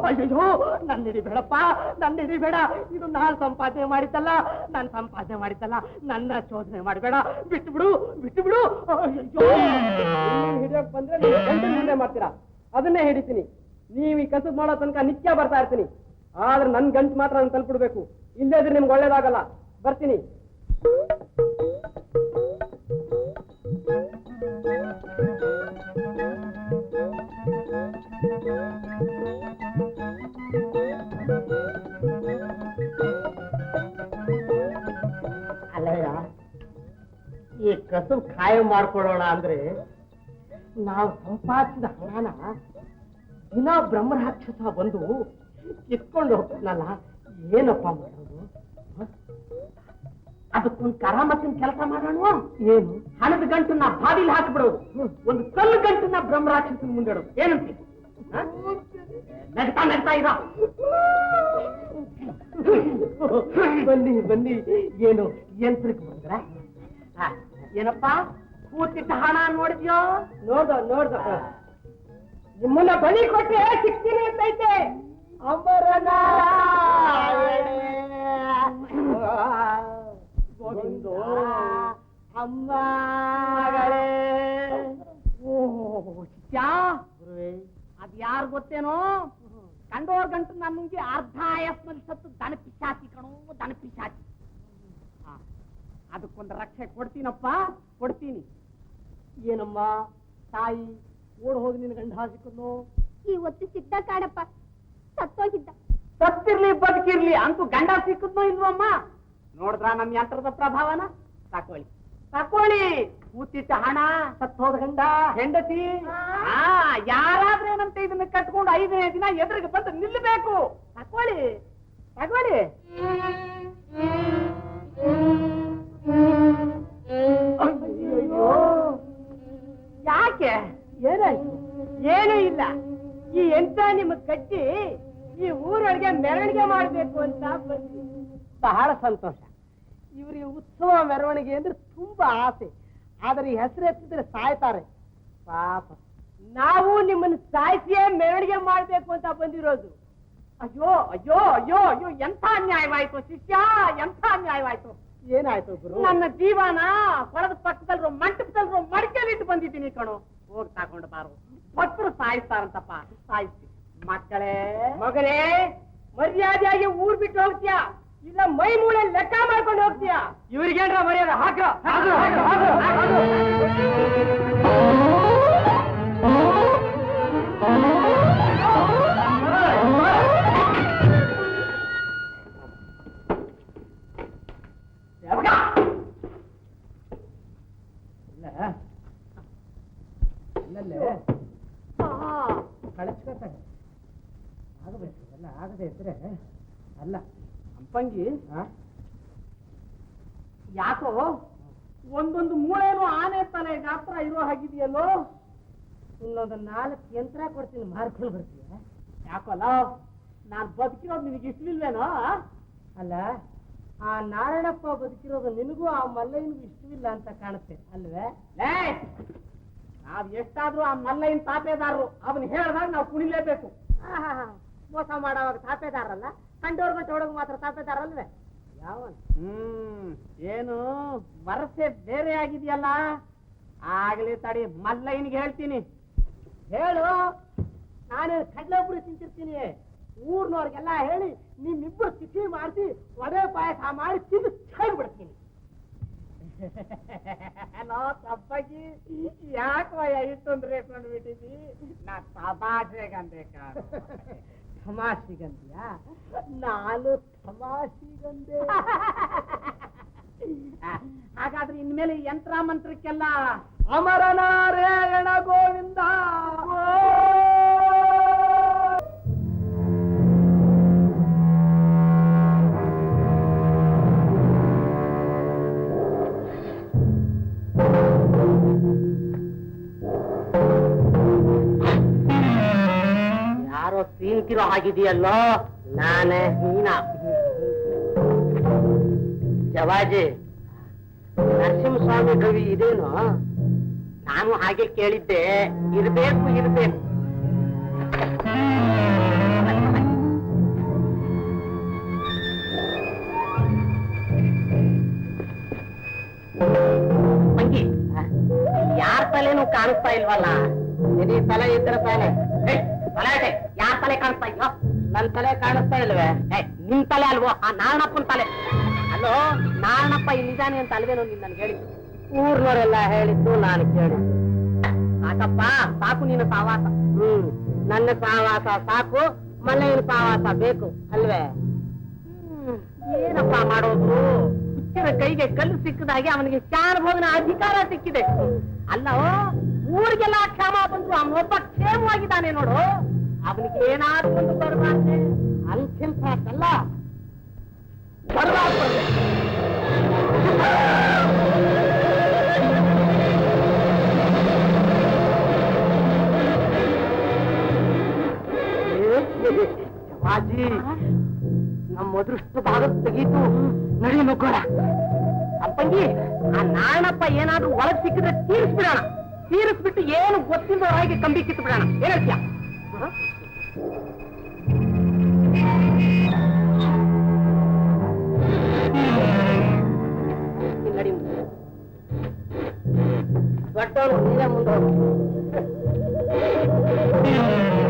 ಅಯ್ಯೋ, ನನ್ನ ಹಿಡಿಬೇಡಪ್ಪ, ನನ್ನ ಹಿಡಿಬೇಡ. ಇದು ನಾನು ಸಂಪಾದನೆ ಮಾಡಿದ್ದಲ್ಲ, ನಾನು ಸಂಪಾದನೆ ಮಾಡಿದ್ದಲ್ಲ. ನನ್ನ ಶೋಧನೆ ಮಾಡಬೇಡ, ಬಿಟ್ಟು ಬಿಡು, ಬಿಟ್ಟು ಬಿಡು. ಹಿಡಿಯೋಕ್ ಬಂದ್ರೆ ನೀವು ಗಂಟೆ ಮುಂದೆ ಮಾಡ್ತೀರಾ, ಅದನ್ನೇ ಹಿಡಿತೀನಿ. ನೀವು ಈ ಕಸಬ್ ಮಾಡೋ ತನಕ ನಿತ್ಯ ಬರ್ತಾ ಇರ್ತೀನಿ. ಆದ್ರೆ ನನ್ ಗಂಟು ಮಾತ್ರ ನಾನು ತಲುಪಿಡ್ಬೇಕು, ಇಲ್ಲದ್ರೆ ನಿಮ್ಗೆ ಒಳ್ಳೇದಾಗಲ್ಲ. ಬರ್ತೀನಿ. ಅಲ್ಲಯ್ಯ, ಈ ಕಸಬ್ ಕಾಯ ಮಾಡ್ಕೊಳ್ಳೋಣ ಅಂದ್ರೆ ನಾವು ಸಂಪಾದಿಸಿದ ಹಣನ ದಿನ ಬ್ರಹ್ಮರಾಕ್ಷಸ ಬಂದು ಕಿತ್ಕೊಂಡು ಹೋಗ್ತಾನಲ್ಲ, ಏನಪ್ಪ ಮಾಡೋದು? ಅದಕ್ಕೊಂದು ಕರಾಮತ್ತಿನ ಕೆಲಸ ಮಾಡೋಣ. ಏನು? ಹಣದ ಗಂಟನ್ನ ಬಾವಿಲಿ ಹಾಕಿಬಿಡೋದು, ಒಂದು ಕಲ್ಲು ಗಂಟನ್ನ ಬ್ರಹ್ಮರಾಕ್ಷಸನ ಮುಂದಿಡೋದು. ಏನಂತ? ನಗ್ತಾ ನಗ್ತಾ ಇರ. ಬನ್ನಿ ಬನ್ನಿ. ಏನು ಯಂತ್ರಕ್ಕೆ ಬಂದ್ರ? ಏನಪ್ಪಾ, ಕೂತಿಟ್ಟ ಹಣ ನೋಡಿದ್ಯೋ? ನೋಡ್ದ. ನಿಮ್ಮನ್ನ ಬಲಿ ಕೊಟ್ಟೆ ಸಿಗ್ತೀನಿ ಅಂತೈತೆ. ಗೋವಿಂದೋ ಅಮ್ಮಗಳೇ. ಶಿಷ್ಯ ಅದ್ ಯಾರು ಗೊತ್ತೇನೋ, ಕಂಡೋರ್ ಗಂಟು ನಮ್ಗೆ ಅರ್ಧ ಆಯಸ್ನಲ್ಲಿ ಸತ್ತು ದನ ಪಿಶಾಚಿ ಕಣೋ, ದನ ಪಿಶಾಚಿ. ಅದಕ್ಕೊಂದು ರಕ್ಷೆ ಕೊಡ್ತೀನಪ್ಪ, ಕೊಡ್ತೀನಿ. ಏನಮ್ಮ ತಾಯಿ ಓಡ್ ಹೋಗಿ ನಿನ್ ಗಂಡ ಸಿಕ್ಕನು? ಇವತ್ತು ಸಿದ್ಧ ಕಾಡಪ್ಪ, ಸತ್ತೋಗಿದ್ದ. ಸತ್ತಿರ್ಲಿ ಬದುಕಿರ್ಲಿ ಅಂತೂ ಗಂಡ ಸಿಕ್ಕದ್ನೋ ಇಲ್ವಮ್ಮ? ನೋಡಿದ್ರ ನಮ್ ಯಂತ್ರದ ಪ್ರಭಾವನ? ತಕೊಳ್ಳಿ ತಕೊಳ್ಳಿ, ಕೂತಿಟ್ಟ ಹಣ, ಸತ್ತೋದ ಗಂಡ, ಹೆಂಡತಿ. ಯಾರಾದ್ರೂ ಏನಂತ ಇದನ್ನ ಕಟ್ಕೊಂಡು 5ನೇ ದಿನ ಎದುರಿಗೆ ಬಂದು ನಿಲ್ಲಬೇಕು. ತಕೊಳ್ಳಿ ತಗೊಳ್ಳಿ. ಯಾಕೆ? ಏನಾಯ್ತು? ಏನೂ ಇಲ್ಲ. ಈ ಎಂತ ನಿಮ್ಮ ಕಟ್ಟಿ ಈ ಊರೊಳಗೆ ಮೆರವಣಿಗೆ ಮಾಡ್ಬೇಕು ಅಂತ ಬಂದ್ವಿ. ಬಹಳ ಸಂತೋಷ. ಇವ್ರಿಗೆ ಉತ್ಸವ ಮೆರವಣಿಗೆ ಅಂದ್ರೆ ತುಂಬಾ ಆಸೆ. ಆದ್ರೆ ಈ ಹೆಸರು ಎತ್ತಿದ್ರೆ ಸಾಯ್ತಾರೆ ಪಾಪ. ನಾವು ನಿಮ್ಮನ್ನು ಸಾಯಿಸಿಯೇ ಮೆರವಣಿಗೆ ಮಾಡ್ಬೇಕು ಅಂತ ಬಂದಿರೋದು. ಅಯ್ಯೋ ಅಯ್ಯೋ ಅಯ್ಯೋ ಅಯ್ಯೋ, ಎಂಥ ಅನ್ಯಾಯವಾಯ್ತು ಶಿಷ್ಯ, ಎಂಥ ಅನ್ಯಾಯವಾಯ್ತು. ಏನಾಯ್ತು ಗುರು? ನನ್ನ ಜೀವನ ಕೊಳದ ಪಕ್ಕದಲ್ರು ಮಂಟಪದಲ್ರು ಮಡಿಕೆಲಿಟ್ಟು ಬಂದಿದ್ದೀನಿ ಕಣು. ಹೋಗಿ ತಗೊಂಡು ಬಾರು, ಭಕ್ತರು ಸಾಯಿಸ್ತಾರಂತಪ್ಪ, ಸಾಯಿಸ್ತಿ. ಮಕ್ಕಳೇ, ಮಗನೇ, ಮರ್ಯಾದೆಯಾಗಿ ಊರ್ ಬಿಟ್ಟು ಹೋಗ್ತೀಯಾ ಇಲ್ಲ ಮೈ ಮೂಳೆ ಲೆಕ್ಕ ಮಾಡ್ಕೊಂಡು ಹೋಗ್ತೀಯಾ? ಇವ್ರಿಗೇನ್ರ ಮರ್ಯಾದೆ? ಹಾಕ ಕಳಚ್ಕೊತಾನೆ ಆಗಬೇಕು. ಎಲ್ಲ ಆಗದೆ ಇದ್ರೆ ಅಲ್ಲ ಅಂಪಂಗಿ. ಯಾಕೋ ಒಂದೊಂದು ಮೂಳೆನೂ ಆನೆ ತಲೆ ಗಾತ್ರ ಇರೋ ಹಾಗಿದೆಯಲ್ಲೋ. ಇನ್ನೊಂದು 4 ಯಂತ್ರ ಕೊಡ್ತೀನಿ, ಮಾರ್ಕೊಂಡು ಬರ್ತೀಯ. ಯಾಕೋಲ್ಲ ನಾನ್ ಬದುಕಿರೋದು ನಿನಗೆ ಇಷ್ಟವಿಲ್ವೇನೋ? ಅಲ್ಲ, ಆ ನಾರಾಯಣಪ್ಪ ಬದುಕಿರೋದು ನಿನಗೂ ಆ ಮಲ್ಲಯ್ಯನಿಗೂ ಇಷ್ಟವಿಲ್ಲ ಅಂತ ಕಾಣುತ್ತೆ ಅಲ್ವೇ? ನಾವ್ ಎಷ್ಟಾದ್ರೂ ಆ ಮಲ್ಲಯ್ಯನ ತಾಪೇದಾರರು. ಅವನು ಹೇಳ್ದಾಗ ನಾವು ಕುಣಿಲೇಬೇಕು. ಮೋಸ ಮಾಡೋವಾಗ ತಾಪೇದಾರಲ್ಲ, ಕಂಡೋರ್ ಗಂಟೆ ಹೊಡೋದು ಮಾತ್ರ ತಾಪೇದಾರಲ್ವೇ? ಯಾವ ಏನು ವರಸೆ ಬೇರೆ ಆಗಿದೆಯಲ್ಲ? ಆಗ್ಲಿ ತಡಿ, ಮಲ್ಲಯ್ಯನಿಗೆ ಹೇಳ್ತೀನಿ. ಹೇಳು, ನಾನೇನು ಕಡ್ಲೆಪುರಿ ತಿಂತಿರ್ತೀನಿ. ಊರ್ನವ್ರಿಗೆಲ್ಲ ಹೇಳಿ ನಿಮ್ಮಿಬ್ಬರು ತಿಥಿ ಮಾಡಿಸಿ ಒಡೆ ಪಾಯಸ ಮಾಡಿ ತಿಂದು ಬಿಡ್ತೀನಿ. ತಪ್ಪಾಗಿ ಯಾಕೋ ಇಷ್ಟೊಂದು ರೇಟ್ ನೋಡ್ಬಿಟ್ಟಿದ್ದಿ? ನಾ ತಮಾಷೆಗಂದೆ ಕಾಣ. ತಮಾಷೆಗಂದ್ಯಾ? ನಾನು ತಮಾಷೆಗಂದೆ. ಹಾಗಾದ್ರೆ ಇನ್ಮೇಲೆ ಯಂತ್ರ ಮಂತ್ರಕ್ಕೆಲ್ಲ ಅಮರನಾರಾಯಣ ಗೋವಿಂದ. ಯಾರೋ ಸೀನ್ತಿರೋ ಆಗಿದೆಯಲ್ಲೋ? ನಾನೇ ನೀನಾ? ಜವಾಜಿ, ನರಸಿಂಹಸ್ವಾಮಿ ಕವಿ ಇದೇನು? ನಾನು ಹಾಗೆ ಕೇಳಿದ್ದೆ. ಇರ್ಬೇಕು ಇರ್ಬೇಕು. ಮಂಗಿ, ಯಾರ ತಲೆನೂ ಕಾಣಿಸ್ತಾ ಇಲ್ವಲ್ಲ? ನಿನಗೆ ತಲೆ ಇದ್ರೆ ತಾನೆ. ತಲೆ ಯಾರ ತಲೆ ಕಾಣಿಸ್ತಾ ಇಲ್ಲ? ನನ್ ತಲೆ ಕಾಣಿಸ್ತಾ ಇಲ್ವೇ? ನಿನ್ ತಲೆ ಅಲ್ವೋ? ಆ ನಾರಾಯಣಪ್ಪನ ತಲೆ ಅಲ್ಲೋ. ನಾರಾಯಣಪ್ಪ ಇಲ್ಲಿದ್ದಾನೆ ಅಂತ ಅಲ್ವೇನೋ ನೀನ್ ನನ್ಗೆ ಹೇಳಿದ್ದು? ಊರ್ನವರೆಲ್ಲ ಹೇಳಿದ್ದು, ನಾನು ಕೇಳಿದ್ದು. ಸಾಕಪ್ಪ, ಸಾಕು ನೀನು ಸಾವಾಸ. ನನ್ನ ಸಾವಾಸ ಸಾಕು, ಮನೆಯ ಸಾವಾಸ ಬೇಕು ಅಲ್ವೇ? ಏನಪ್ಪ ಮಾಡೋದು? ಹುಚ್ಚಿನ ಕೈಗೆ ಕಲ್ಲು ಸಿಕ್ಕದಾಗೆ ಅವನಿಗೆ ಚಾರಭೋಗನ ಅಧಿಕಾರ ಸಿಕ್ಕಿದೆ. ಅಲ್ಲ, ಊರಿಗೆಲ್ಲ ಕ್ಷಮ ಬಂದ್ರು ಅವನೊಬ್ಬ ಕ್ಷೇಮವಾಗಿದ್ದಾನೆ ನೋಡು. ಅವನಿಗೆ ಏನಾದ್ರೂ ಒಂದು ಬರಬಾರ್ದೆ. ಅಂತಿಂತಲ್ಲ ಬರಬಾರ್ದು. ಜವಾಜಿ, ನಮ್ಮ ಅದೃಷ್ಟ ಭಾಗ ತೆಗೀತು. ನಡಿ ನುಗ್ಗೋಣ. ಅಪ್ಪಂಗಿ, ಆ ನಾರಾಯಣಪ್ಪ ಏನಾದ್ರೂ ಒಳಗ್ ಸಿಕ್ಕಿದ್ರೆ ತೀರಿಸ್ಬಿಡೋಣ. ತೀರಿಸ್ಬಿಟ್ಟು ಏನು ಗೊತ್ತಿಲ್ಲದವರಾಗಿ ಕಂಬಿ ಕಿತ್ತು ಬಿಡೋಣ. ಏನ್ ಹೇಳ್ತೀಯ? ನಡಿ ದೊಡ್ಡವನು ನೀನೇ ಮುಂದೆ ಹೋಗು.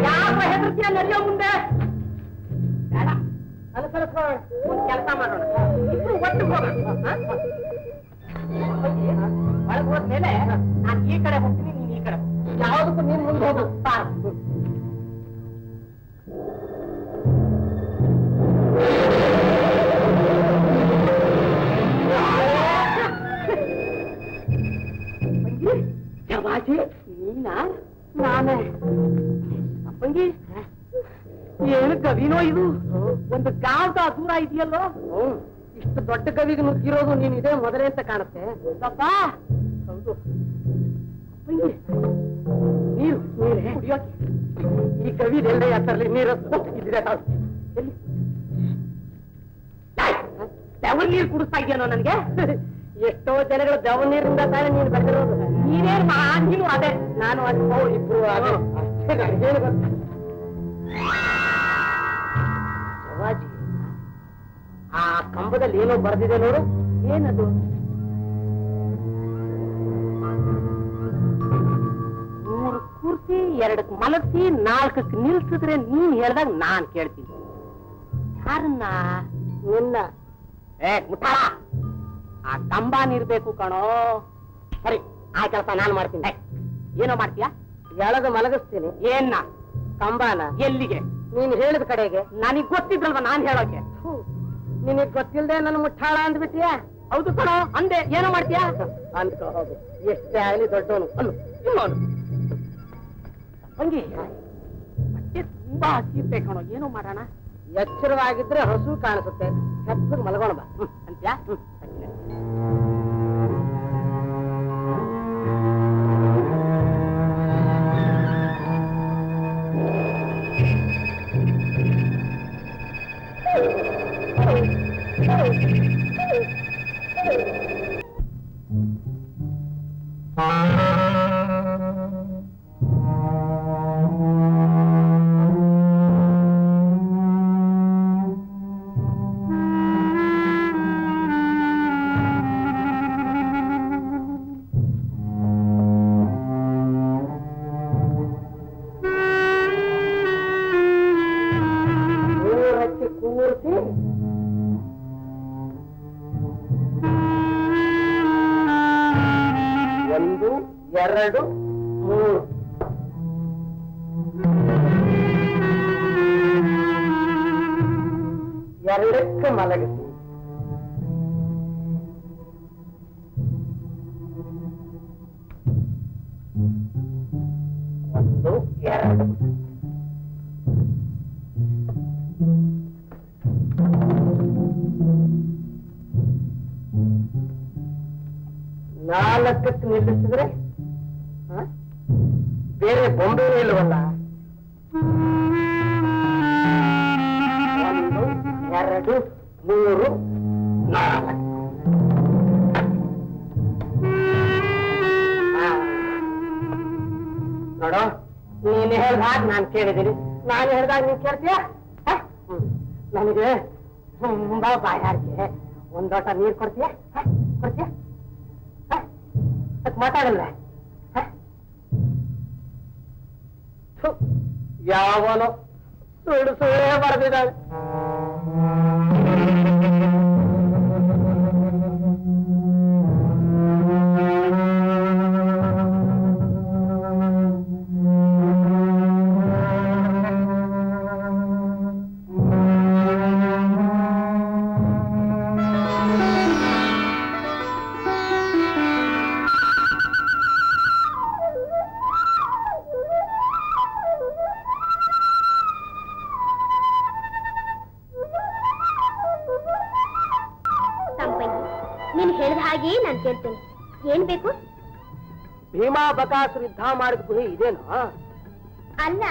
ಯಾವ ಹೆದರ್ತೀಯ? ನಡೆಯೋ ಮುಂದೆ. ಬೇಡ, ಅನುಸರಿಸೋಣ. ಒಂದು ಕೆಲಸ ಮಾಡೋಣ, ಇಬ್ರು ಒಟ್ಟು ಹೋಗೋಣ. ಒಳಗೆ ಹೋದ್ಮೇಲೆ ನಾನು ಈ ಕಡೆ ಹೋಗ್ತೀನಿ, ನೀನ್ ಈ ಕಡೆ. ಯಾವುದಕ್ಕೂ ನೀನ್ ಮುಂದೆ ಹೋಗು. ಜವಾಜಿ ನೀನಾ? ನಾನೇ. ಅಪ್ಪಂಗಿ ಏನು ಕವಿನೋ ಇದು? ಒಂದು ಗಾಂಧ ದೂರ ಇದೆಯಲ್ಲೋ? ಇಷ್ಟು ದೊಡ್ಡ ಕವಿಗೆ ನುಗ್ಗಿರೋದು ನೀನ್ ಇದೇ ಮೊದಲೇ ಅಂತ ಕಾಣುತ್ತೆ. ಹೌದು. ಅಪ್ಪಂಗಿ ನೀರು ನೀರೇ ಕುಡಿಯೋಕೆ. ಈ ಕವಿ ಎಲ್ಲ ಯಾತರ್ಲಿ ನೀರು ಇದ್ರೆ ಎಲ್ಲಿ ಬೆವರ್ ನೀರು ಕುಡಿಸ್ತಾ ಇದೆಯನೋ ನನ್ಗೆ? ಎಷ್ಟೋ ಜನಗಳು ಬೆವರ್ ನೀರಿಂದ ತಾನೇ ನೀನು ಬೆಳೆದಿರೋದು. ನೀನೇನು ನೀನು ಅದೇ, ನಾನು ಅಷ್ಟು ಇಬ್ರು ಅದೇ. ಏನು ಗೊತ್ತ ಜವಾಜಿ, ಆ ಕಂಬದಲ್ಲಿ ಏನೋ ಬರೆದಿದೆ ನೋಡು. ಏನದು? 3 ಕೂರ್ಸಿ 2ಕ್ಕೆ ಮಲಗಿಸಿ 4ಕ್ಕೆ ನಿಲ್ಸಿದ್ರೆ ನೀನ್ ಹೇಳ್ದಾಗ ನಾನ್ ಕೇಳ್ತೀನಿ. ಯಾರನ್ನ? ನಿನ್ನ. ಮುಟ್ಟಾಳ, ಆ ಕಂಬ ನೀರ್ಬೇಕು ಕಣೋ. ಸರಿ, ಆ ಕೆಲಸ ನಾನು ಮಾಡ್ತೀನಿ. ಏನೋ ಮಾಡ್ತೀಯಾ? ಎಳೆದು ಮಲಗಿಸ್ತೀನಿ. ಏನ್ನ? ಕಂಬನ. ಎಲ್ಲಿಗೆ? ನೀನ್ ಹೇಳಿದ ಕಡೆಗೆ. ನನಗ್ ಗೊತ್ತಿದ್ರಲ್ವ ನಾನ್ ಹೇಳೋಕೆ. ನಿನಗ್ ಗೊತ್ತಿಲ್ದೆ ನನ್ನ ಮುಟ್ಟಾಳ ಅಂದ್ಬಿಟ್ಟಿಯಾ? ಹೌದು ಕಣೋ ಅಂದೆ. ಏನೋ ಮಾಡ್ತೀಯಾ? ಅಂದ್ಕೋ ಹೋಗು, ಎಷ್ಟೇ ಆಗಲಿ ದೊಡ್ಡವನು ಅಲ್ಲು ಇನ್ನೋನು. ಹಂಗೆ ಹೊಟ್ಟೆ ತುಂಬಾ ಹಸಿಯುತ್ತೆ ಕಣೋ. ಏನೋ ಮಾಡೋಣ? ಎಚ್ಚರವಾಗಿದ್ರೆ ಹಸು ಕಾಣಿಸುತ್ತೆ. ಕಪ್ಪಗೆ ಮಲಗೋಣ ಬಾ ಅಂತ್ಯಾ? ಎರಡು ಮೂರು ಎರಡಕ್ಕೆ ಮಲಗಿಸಿ. ಒಂದು ಎರಡು ನಾಲ್ಕಕ್ಕೆ ನಿಲ್ಲಿಸಿದ್ರೆ ಬೇರೆ ಬೊಂಬೆನೂ ಇಲ್ವಲ್ಲ. 1 2 3 4 ನೋಡು, ನೀನು ಹೇಳ್ದಾಗ ನಾನು ಕೇಳಿದ್ದೀನಿ. ನಾನು ಹೇಳ್ದಾಗ ನೀನ್ ಕೇಳ್ತೀಯ? ನನಗೆ ತುಂಬಾ ಬಾಯಾರಿಕೆ. ಒಂದೋಟ ನೀರು ಕೊಡ್ತೀಯ? ಕೊಡ್ತೀಯ? ಮಾತಾಡಲ್ವೇ? ಯಾವನೋ ಸುಳ್ಳು ಸುಳ್ಳೇ ಬರೆದಿದ್ದಾಳೆ. ನೀನು ಹೇಳಿದ ಹಾಗೆ ನಾನು ಕೇಳ್ತೇನೆ. ಏನ್ ಬೇಕು? ಭೀಮಾ ಬಕಾಸುರ ಯುದ್ಧ ಮಾಡಿದ ಗುಹೆ ಇದೇನು? ಅಲ್ಲ.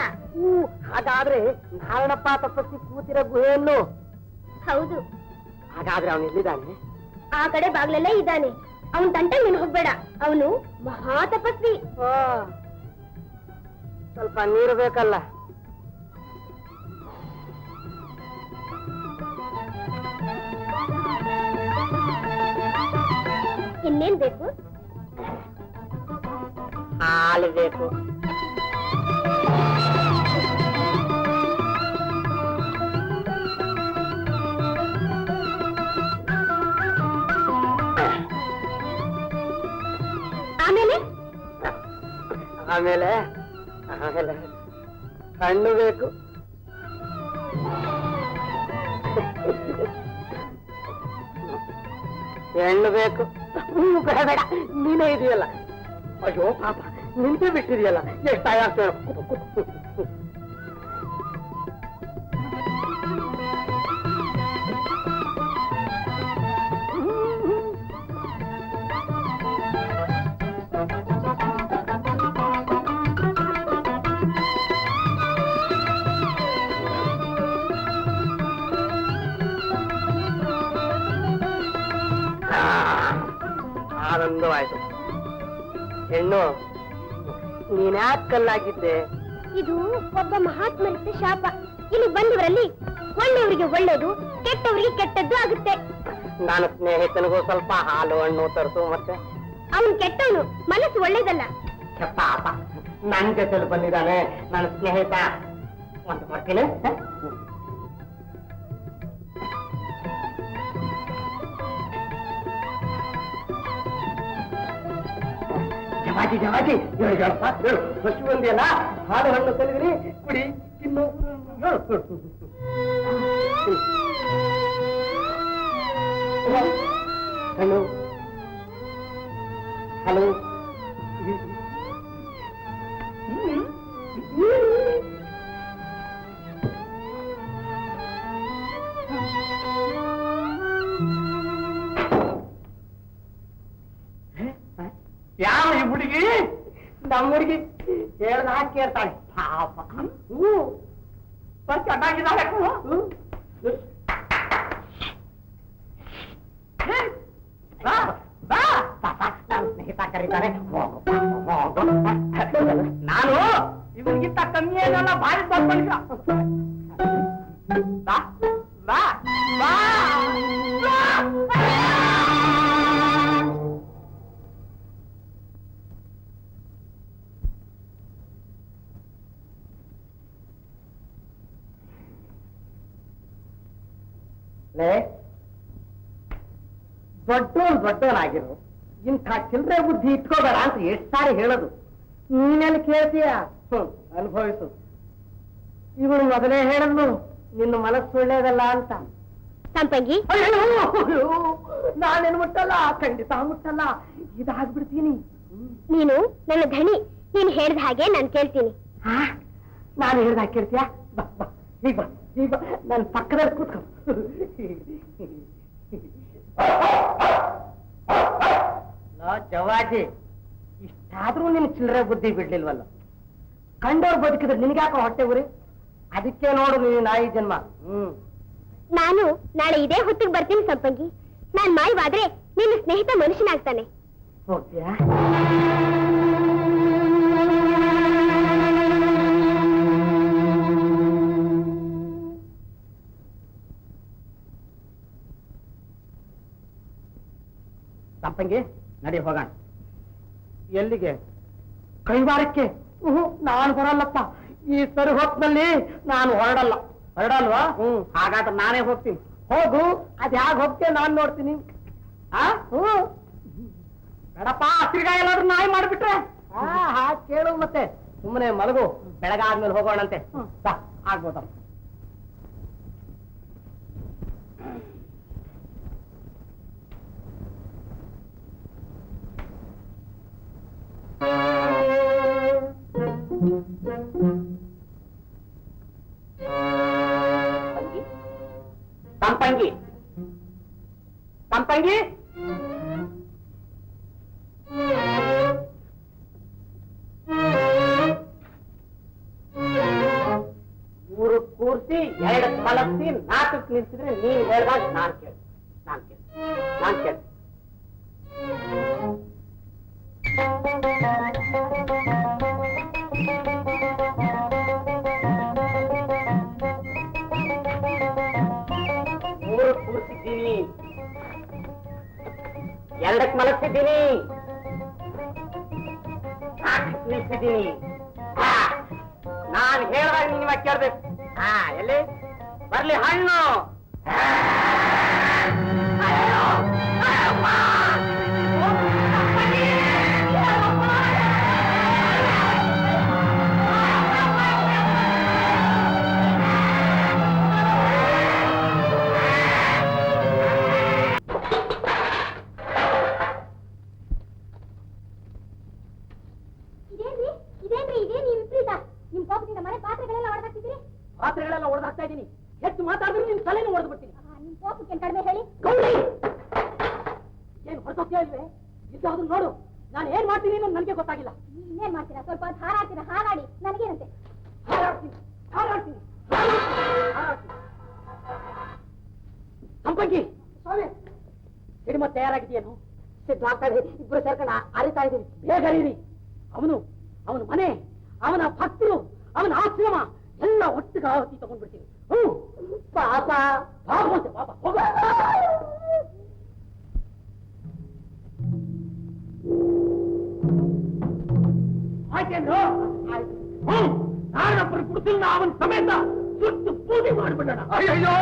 ಹಾಗಾದ್ರೆ ನಾರಾಯಣಪ್ಪ ತಪಸ್ಸಿ ಕೂತಿರೋ ಗುಹೆಯನ್ನು? ಹೌದು. ಹಾಗಾದ್ರೆ ಅವನು ಎಲ್ಲಿದ್ದಾನೆ? ಆ ಕಡೆ ಬಾಗ್ಲಲ್ಲೇ ಇದ್ದಾನೆ. ಅವನ್ ತಂಟೆ ನೀನು ಹೋಗ್ಬೇಡ, ಅವನು ಮಹಾ ತಪಸ್ವಿ. ಸ್ವಲ್ಪ ನೀರು ಬೇಕಲ್ಲ. ಇನ್ನೇನ್ ಬೇಕು? ಹಾಲು ಬೇಕು. ಆಮೇಲೆ ಆಮೇಲೆ ಆಮೇಲೆ ಹಣ್ಣು ಬೇಕು. ಹೆಣ್ಣು ಬೇಕು. ಬೇಡ ಬೇಡ, ನೀನೇ ಇದೆಯಲ್ಲ. ಅಯ್ಯೋ ಪಾಪ, ನಿಂತೇ ಬಿಟ್ಟಿದೆಯಲ್ಲ. ಎಷ್ಟು ಆಯಾಸ. ಆನಂದವಾಯ್ತು. ಹೆಣ್ಣು, ನೀನ್ಯಾಕ್ ಕಲ್ಲಾಗಿದ್ದೆ? ಇದು ಒಬ್ಬ ಮಹಾತ್ಮರಿದ್ದ ಶಾಪ. ಇಲ್ಲಿ ಬಂದವರಲ್ಲಿ ಒಳ್ಳೆಯವರಿಗೆ ಒಳ್ಳೇದು, ಕೆಟ್ಟವರಿಗೆ ಕೆಟ್ಟದ್ದು ಆಗುತ್ತೆ. ನಾನು ಸ್ನೇಹಿತನಿಗೂ ಸ್ವಲ್ಪ ಹಾಲು ಹಣ್ಣು ತರಿಸು. ಮತ್ತೆ ಅವನು ಕೆಟ್ಟವನು, ಮನಸ್ಸು ಒಳ್ಳೇದಲ್ಲ. ಪಾಪ, ನನ್ ಜೊತೆಲಿ ಬಂದಿದ್ದಾನೆ ನನ್ನ ಸ್ನೇಹಿತ. ಒಂದು ಮಾಡ್ತೀನಿ. ಜವಾಜಿ ಜವಾಜಿ, ಹೇಳು ಹೇಳಪ್ಪ, ಹೇಳು. ಹಸು ಬಂದಿಯಲ್ಲ, ಹಾಲು ಹಣ್ಣು ತಂದಿರಿ, ಕುಡಿ, ತಿನ್ನು, ಹೇಳು. Hello hello. ಯಾವ ಈ ಹುಡುಗಿ? ನಮ್ಮ ಹುಡುಗಿ ಹೇಳ್ದ ಹಾಕಿ ಕೇಳ್ತಾಳೆ. ಪಾಪ, ಚೆನ್ನಾಗಿದ್ದಾಳೆ. ನನ್ನ ಸ್ನೇಹಿತ ಕರೀತಾರೆ. ನಾನು ಇವರಿಗಿಂತ ಕಮ್ಮಿ ಏನಲ್ಲ, ಭಾರಿ ದೊಡ್ಡ ಮನುಷ್ಯ. ಬಾ ಬಾ ಬಾ. ದೊಡ್ಡವನಾಗಿರು, ಇಂಥ ಚಿಲ್ಲರೆ ಬುದ್ಧಿ ಇಟ್ಕೋಬೇಡ ಅಂತ ಎಷ್ಟು ಸಾರಿ ಹೇಳೋದು. ನೀನೆಲ್ಲಿ ಕೇಳ್ತೀಯ? ಅನುಭವಿಸು. ಇವಳು ಮೊದಲೇ ಹೇಳದ್ನು ನಿನ್ನ ಮನಸ್ಸು ಒಳ್ಳೇದಲ್ಲ ಅಂತ. ಸಂಪಂಗಿ, ನಾನೇನು ಮುಟ್ಟಲ್ಲ, ಖಂಡಿತ ಮುಟ್ಟಲ್ಲ. ಇದಾಗ್ಬಿಡ್ತೀನಿ. ನೀನು ನನ್ನ ಧಣಿ. ನೀನು ಹೇಳ್ದ ಹಾಗೆ ನಾನು ಕೇಳ್ತೀನಿ. ನಾನು ಹೇಳ್ದ ಹಾಗೆ ಕೇಳ್ತೀಯ? ಬಾ ಬಾ, ಈಗ ಬಾ, ಈಗ ಬಾ, ನನ್ನ ಪಕ್ಕದಲ್ಲಿ ಕೂತ್ಕೊ. ಜವಾಜಿ, ಇಷ್ಟಾದ್ರೂ ನಿನ್ ಚಿಲ್ಲರೆ ಬುದ್ಧಿ ಬಿಡ್ಲಿಲ್ವಲ್ಲ. ಕಂಡವ್ರು ಬದುಕಿದ್ರೆ ನಿನ್ಗ್ಯಾಕ ಹೊಟ್ಟೆ ಉರಿ? ಅದಕ್ಕೆ ನೋಡು ನೀನು ನಾಯಿ ಜನ್ಮ. ನಾನು ನಾಳೆ ಇದೇ ಹೊತ್ತಿಗೆ ಬರ್ತೀನಿ ಸಂಪಂಗಿ. ನಾನ್ ಮಾಯವಾದ್ರೆ ನಿನ್ನ ಸ್ನೇಹಿತ ಮನುಷ್ಯನಾಗ್ತಾನೆ. ಹೋಗ್ತೀಯಾ? ಸಂಪಂಗಿ, ನಡಿ ಹೋಗೋಣ. ಎಲ್ಲಿಗೆ? ಕೈವಾರಕ್ಕೆ. ನಾನು ಬರಲ್ಲಪ್ಪ. ಈ ಸರಿ ಹೊತ್ತಿನಲ್ಲಿ ನಾನು ಹೊರಡಲ್ಲ. ಹೊರಡಲ್ವಾ? ಹಾಗಾದ್ರೆ ನಾನೇ ಹೋಗ್ತೀನಿ. ಹೋಗು, ಅದ್ ಹೇಗೆ ಹೋಗ್ತೇನೆ ನಾನು ನೋಡ್ತೀನಿ. ಬೇಡಪ್ಪ, ತಿರ್ಗಾ ಎಲ್ಲಾದ್ರೂ ನಾಯಿ ಮಾಡಿಬಿಟ್ರೆ ಹಾಗೆ ಕೇಳು. ಮತ್ತೆ ಸುಮ್ಮನೆ ಮಲಗು, ಬೆಳಗಾದ್ಮೇಲೆ ಹೋಗೋಣಂತೆ. ಆಗ್ಬೋದಪ್ಪ. ಸಂಪಂಗಿ, ಸಂಪಂಗಿ, ಮೂರು ಕೂರ್ಸಿ 2 ಮಲಗಿಸಿ 4 ನಿಲ್ಸಿದ್ರೆ ನೀನ್ ಹೇಳ್ದಾಗ ನಾನ್ ಕೇಳಿ ಮೂರು ಕೂರ್ಸಿದ್ದೀನಿ. ಎರಡಕ್ಕೆ ಮಲಗ್ತಿದ್ದೀನಿ, ನಿಲ್ಸಿದ್ದೀನಿ. ನಾನು ಹೇಳಿದಾಗ ನೀನು ಇವಾಗ ಕೇಳ್ಬೇಕು. ಎಲ್ಲಿ ಬರ್ಲಿ ಹಣ್ಣು? ಪಾತ್ರೆಗಳೆಲ್ಲ ಹೊಡೆದಾಕ್ತಾ ಇದ್ದೀನಿ. ಹೆಚ್ಚು ಮಾತಾಡಿದ್ರೆ ನಿನ್ ತಲೆನೂ ಹೊಡೆದು ಬಿಡ್ತೀನಿ. ನಿಮ್ ಕೋಪಕ್ಕೆ ಕಡಿಮೆ ಹೇಳಿ. ಏನ್ ಹೊರತೋಗ್ತಾ ಇಲ್ವೇ? ಇದ್ದಾದ್ರು ನೋಡು, ನಾನು ಏನ್ ಮಾಡ್ತೀನಿ ಅನ್ನೋದು ನನಗೆ ಗೊತ್ತಾಗಿಲ್ಲ. ಇನ್ನೇನ್ ಮಾಡ್ತೀರಾ? ಸ್ವಲ್ಪ ಹಾರಾಡ್ತೀರಾ? ಹಾರಾಡಿ, ನನಗೇನಂತೆ? ಹಾರಾಡ್ತೀನಿ. ಸಂಪಂಗಿ ಸಿಡಿಮ ತಯಾರಾಗಿದೆಯೇನು? ಸಿದ್ಧಾಗ್ತಾ ಇದೆ. ಇಬ್ರು ಸೇರ್ಕೊಂಡು ಅರಿತಾ ಇದ್ದೀವಿ. ಬೇಗ ಅರಿರಿ. ಅವನ ಮನೆ, ಅವನ ಭಕ್ತರು, ಅವನ ಆಶ್ರಮ ಎಲ್ಲ ಒಟ್ಟಿಗೆ ಆಹುತಿ ತಗೊಂಡ್ಬಿಡ್ತೀವಿ. ಪಾಪ ಭಾಗವಂತೆ, ಪಾಪ ಹೋಗ. ಆಯ್ತೇನ್ರು? ನಾನೊಬ್ಬರು ಕುಡಿಸಿಲ್ಲ, ಅವನ ಸಮೇತ ಸುಟ್ಟು ಪೂಜೆ ಮಾಡ್ಬಿಡೋಣ. ಅಯ್ಯೋ